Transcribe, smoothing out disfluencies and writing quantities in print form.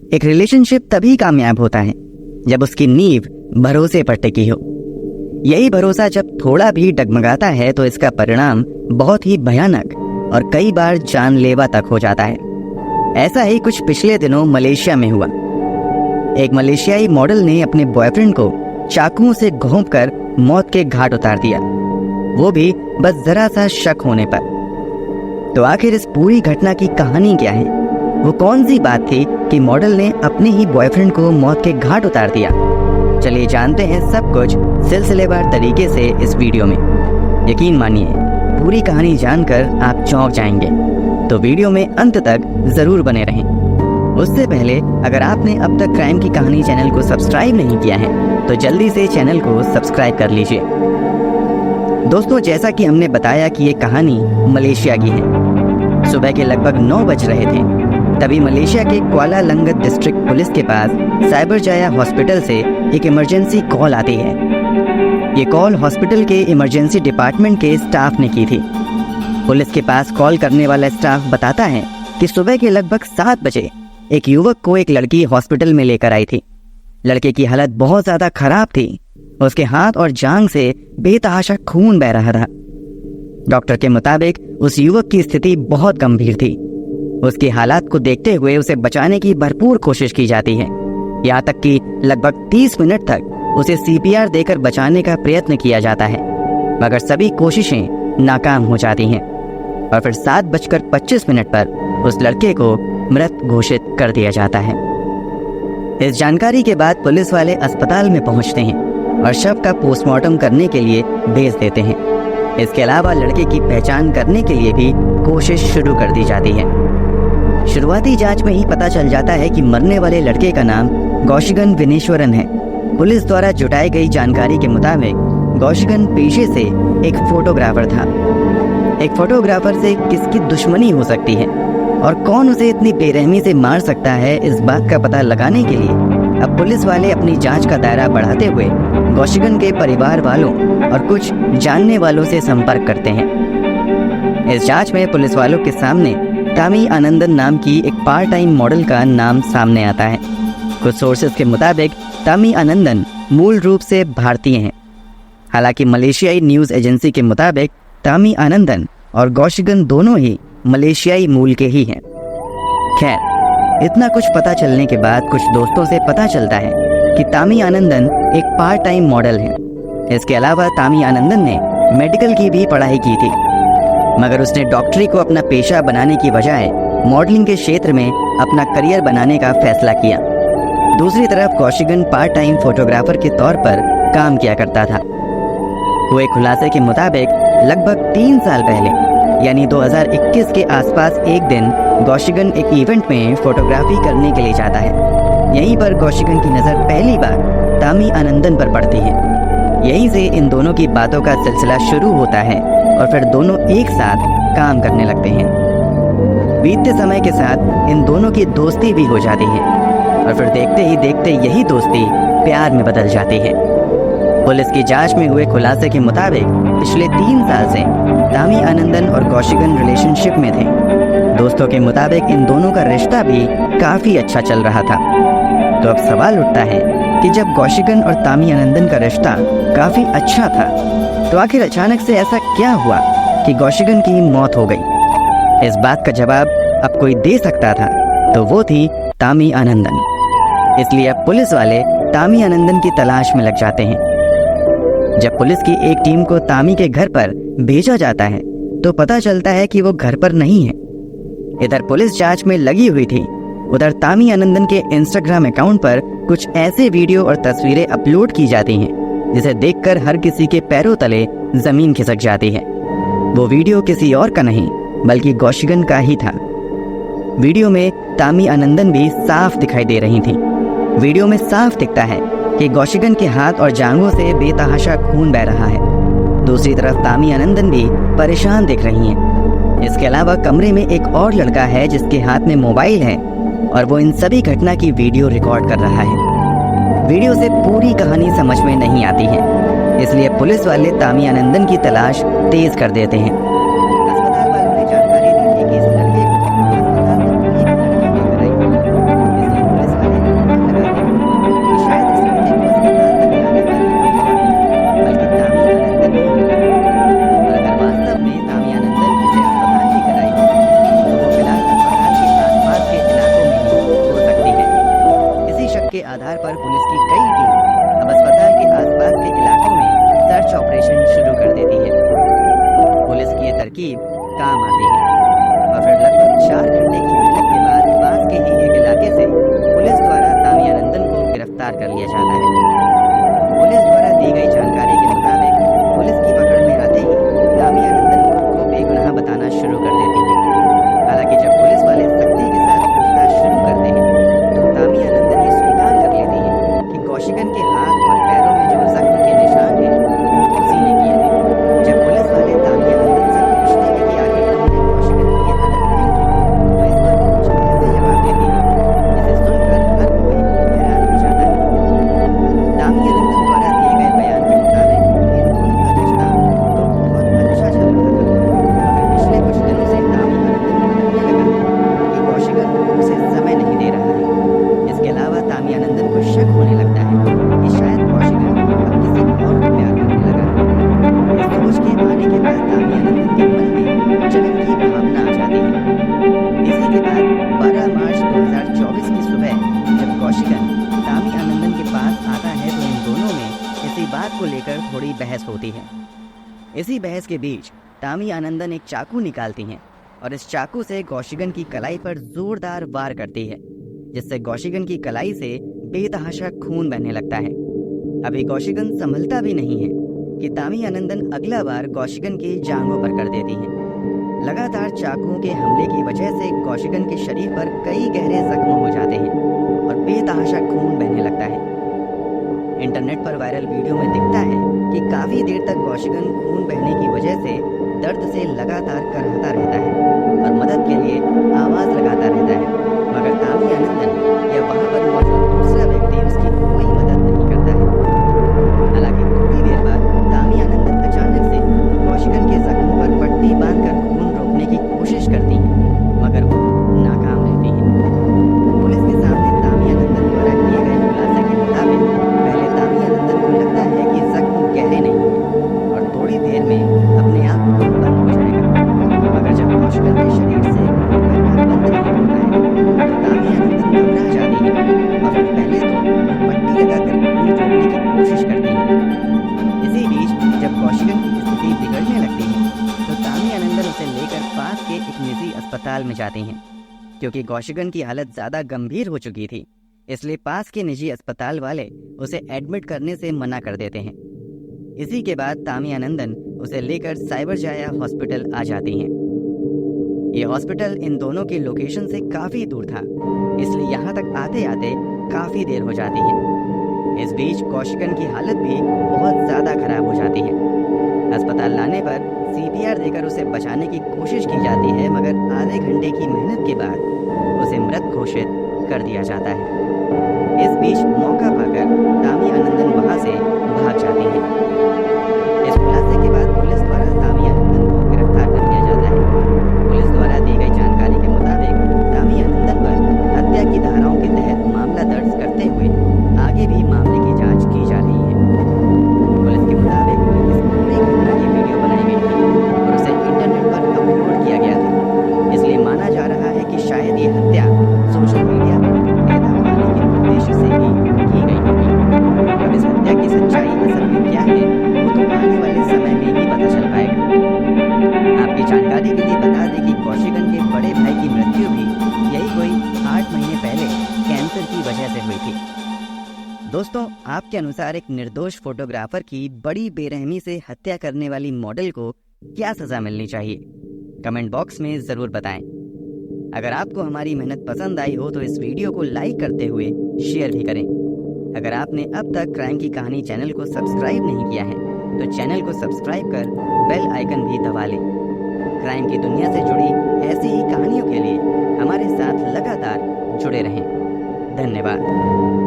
एक रिलेशनशिप तभी कामयाब होता है जब उसकी नींव भरोसे पर टिकी हो। यही भरोसा जब थोड़ा भी डगमगाता है तो इसका परिणाम बहुत ही भयानक और कई बार जानलेवा तक हो जाता है। ऐसा ही कुछ पिछले दिनों मलेशिया में हुआ। एक मलेशियाई मॉडल ने अपने बॉयफ्रेंड को चाकुओं से घोंपकर मौत के घाट उतार दिया, वो भी बस जरा सा शक होने पर। तो आखिर इस पूरी घटना की कहानी क्या है? वो कौन सी बात थी कि मॉडल ने अपने ही बॉयफ्रेंड को मौत के घाट उतार दिया? चलिए जानते हैं सब कुछ सिलसिलेवार तरीके से इस वीडियो में। यकीन मानिए, पूरी कहानी जानकर आप चौंक जाएंगे, तो वीडियो में अंत तक जरूर बने रहें। उससे पहले अगर आपने अब तक क्राइम की कहानी चैनल को सब्सक्राइब नहीं किया है तो जल्दी से चैनल को सब्सक्राइब कर लीजिए। दोस्तों, जैसा कि हमने बताया कि ये कहानी मलेशिया की है। सुबह के लगभग 9 बज रहे थे, तभी मलेशिया के कुआला लंगत डिस्ट्रिक्ट पुलिस के पास साइबर जाया हॉस्पिटल से एक इमरजेंसी कॉल आती है। ये कॉल हॉस्पिटल के इमरजेंसी डिपार्टमेंट के स्टाफ ने की थी। पुलिस के पास कॉल करने वाला स्टाफ बताता है कि सुबह के लगभग 7 बजे एक युवक को एक लड़की हॉस्पिटल में लेकर आई थी। लड़के की हालत बहुत ज़्यादा खराब थी। उसके हाथ और जांघ से बेतहाशा खून बह रहा था। डॉक्टर के मुताबिक उस युवक की स्थिति बहुत गंभीर थी। उसकी हालात को देखते हुए उसे बचाने की भरपूर कोशिश की जाती है। यहाँ तक कि लगभग 30 मिनट तक उसे CPR देकर बचाने का प्रयत्न किया जाता है, मगर सभी कोशिशें नाकाम हो जाती हैं और फिर 7:25 पर उस लड़के को मृत घोषित कर दिया जाता है। इस जानकारी के बाद पुलिस वाले अस्पताल में पहुंचते हैं और शव का पोस्टमार्टम करने के लिए भेज देते हैं। इसके अलावा लड़के की पहचान करने के लिए भी कोशिश शुरू कर दी जाती है। शुरुआती जांच में ही पता चल जाता है कि मरने वाले लड़के का नाम गौशिगन विनेश्वरन है। पुलिस द्वारा जुटाई गई जानकारी के मुताबिक गौशिगन पेशे से एक फोटोग्राफर था। एक फोटोग्राफर से किसकी दुश्मनी हो सकती है और कौन उसे इतनी बेरहमी से मार सकता है, इस बात का पता लगाने के लिए अब पुलिस वाले अपनी जांच का दायरा बढ़ाते हुए गौशिगन के परिवार वालों और कुछ जानने वालों से संपर्क करते हैं। इस जांच में पुलिस वालों के सामने तामी आनंदन नाम की एक पार्ट टाइम मॉडल का नाम सामने आता है। कुछ सोर्सेज के मुताबिक तामी आनंदन मूल रूप से भारतीय हैं। हालांकि मलेशियाई न्यूज़ एजेंसी के मुताबिक तामी आनंदन और गौशिगन दोनों ही मलेशियाई मूल के ही हैं। खैर, इतना कुछ पता चलने के बाद कुछ दोस्तों से पता चलता है कि तामी आनंदन एक पार्ट टाइम मॉडल है। इसके अलावा तामी आनंदन ने मेडिकल की भी पढ़ाई की थी, मगर उसने डॉक्टरी को अपना पेशा बनाने की बजाय मॉडलिंग के क्षेत्र में अपना करियर बनाने का फैसला किया। दूसरी तरफ गौशिगन पार्ट टाइम फोटोग्राफर के तौर पर काम किया करता था। हुए खुलासे के मुताबिक लगभग 3 साल पहले यानी 2021 के आसपास एक दिन गौशिगन एक इवेंट में फोटोग्राफी करने के लिए जाता है। यहीं पर गौशिगन की नज़र पहली बार तामी आनंदन पर पड़ती है। यहीं से इन दोनों की बातों का सिलसिला शुरू होता है और फिर दोनों एक साथ काम करने लगते हैं। बीतते समय के साथ इन दोनों की दोस्ती भी हो जाती है और फिर देखते ही देखते यही दोस्ती प्यार में बदल जाती है। पुलिस की जांच में हुए खुलासे के मुताबिक पिछले 3 साल से तामी आनंदन और गौशिगन रिलेशनशिप में थे। दोस्तों के मुताबिक इन दोनों का रिश्ता भी काफ़ी अच्छा चल रहा था। तो अब सवाल उठता है कि जब गौशिगन और तामी आनंदन का रिश्ता काफ़ी अच्छा था तो आखिर अचानक से ऐसा क्या हुआ कि गौशिगन की मौत हो गई? इस बात का जवाब अब कोई दे सकता था तो वो थी तामी आनंदन। इसलिए अब पुलिस वाले तामी आनंदन की तलाश में लग जाते हैं। जब पुलिस की एक टीम को तामी के घर पर भेजा जाता है तो पता चलता है कि वो घर पर नहीं है। इधर पुलिस जांच में लगी हुई थी, उधर तामी आनंदन के इंस्टाग्राम अकाउंट पर कुछ ऐसे वीडियो और तस्वीरें अपलोड की जाती हैं जिसे देखकर हर किसी के पैरों तले जमीन खिसक जाती है। वो वीडियो किसी और का नहीं बल्कि गौशिगन का ही था। वीडियो में तामी आनंदन भी साफ दिखाई दे रही थी। वीडियो में साफ दिखता है कि गौशिगन के हाथ और जांघों से बेतहाशा खून बह रहा है। दूसरी तरफ तामी आनंदन भी परेशान दिख रही हैं। इसके अलावा कमरे में एक और लड़का है जिसके हाथ में मोबाइल है और वो इन सभी घटना की वीडियो रिकॉर्ड कर रहा है। वीडियो से पूरी कहानी समझ में नहीं आती है, इसलिए पुलिस वाले तामी आनंदन की तलाश तेज कर देते हैं। अस्पताल वालों ने जानकारी दी थी कि इस लड़के को अस्पताल में लेकर आई है, इसलिए पुलिस बात को लेकर थोड़ी बहस होती है। इसी बहस के बीच तामी आनंदन एक चाकू निकालती हैं और इस चाकू से कौशिगन की कलाई पर जोरदार वार करती है, जिससे कौशिगन की कलाई से बेतहाशा खून बहने लगता है। अभी कौशिगन संभलता भी नहीं है कि तामी आनंदन अगला बार कौशिगन की जांघों पर कर देती हैं। लगातार चाकुओं के हमले की वजह से कौशिगन के शरीर पर कई गहरे जख्म हो जाते हैं और बेतहाशा खून बहने लगता है। इंटरनेट पर वायरल वीडियो में दिखता है कि काफी देर तक कौशिगन खून बहने की वजह से दर्द से लगातार कराहता रहता है और मदद के लिए आवाज लगाता रहता है, मगर तामी आनंदन या वहां पर मौजूद दूसरा व्यक्ति उसकी कोई मदद नहीं करता है। हालांकि थोड़ी देर बाद तामी आनंदन अचानक से कौशिगन के जख्मों पर पट्टी बांधकर खून रोकने की कोशिश करती है, मगर वो नाकाम रहती है। पुलिस के सामने तामी आनंदन द्वारा किए गए खुलासे के मुताबिक पहले तामी आनंदन को लगता है कि जख्म गहरे नहीं है और थोड़ी देर में अपने आप बंद हो जाएगा, मगर जब कौशिगन के शरीर से बहना बंद नहीं होता है तो तामी आनंदन घबरा जाती है और फिर पहले तो पट्टी लगाकर खून रोकने की कोशिश करती है। इसी बीच जब कौशिगन की स्थिति बिगड़ने लगती है तो तामी आनंदन उसे लेकर पास के एक निजी अस्पताल में जाती हैं। क्योंकि कौशिगन की हालत ज्यादा गंभीर हो चुकी थी, इसलिए पास के निजी अस्पताल वाले उसे एडमिट करने से मना कर देते हैं। इसी के बाद तामी आनंदन उसे लेकर साइबर जाया हॉस्पिटल आ जाती हैं। ये हॉस्पिटल इन दोनों की लोकेशन से काफी दूर था, इसलिए यहाँ तक आते आते काफी देर हो जाती है। इस बीच कौशिगन की हालत भी बहुत ज्यादा खराब हो जाती है। अस्पताल लाने पर CPR देकर उसे बचाने की कोशिश की जाती है, मगर आधे घंटे की मेहनत के बाद उसे मृत घोषित कर दिया जाता है। इस बीच मौका पाकर तामी आनंदन वहां से भाग जाती है। इस खुलासे के बाद पुलिस द्वारा तामी आनंदन को गिरफ्तार कर लिया जाता है। पुलिस द्वारा दी गई जानकारी के मुताबिक तामी आनंदन पर हत्या की धाराओं के तहत मामला दर्ज करते हुए आगे भी मामले की जांच की जा रही है। पुलिस के मुताबिक इस पूरी घटना की वीडियो बनाई गई थी और उसे इंटरनेट पर अपलोड किया गया था, इसलिए माना जा रहा है कि शायद ये हत्या सोशल मीडिया पर पैदा पाने के उद्देश्य से ही की गई होगी। अब इस हत्या की सच्चाई असल में क्या है वो तो आने वाले समय में ही पता चल पाएगा। आपकी जानकारी के लिए बता दें कि कौशिगन के बड़े भाई की मृत्यु भी यही कोई 8 महीने पहले कैंसर की वजह से हुई थी। दोस्तों, आपके अनुसार एक निर्दोष फोटोग्राफर की बड़ी बेरहमी से हत्या करने वाली मॉडल को क्या सजा मिलनी चाहिए? कमेंट बॉक्स में जरूर बताएं। अगर आपको हमारी मेहनत पसंद आई हो तो इस वीडियो को लाइक करते हुए शेयर भी करें। अगर आपने अब तक क्राइम की कहानी चैनल को सब्सक्राइब नहीं किया है तो चैनल को सब्सक्राइब कर बेल आइकन भी दबा लें। क्राइम की दुनिया से जुड़ी ऐसी ही कहानियों के लिए हमारे साथ लगातार जुड़े रहें। धन्यवाद।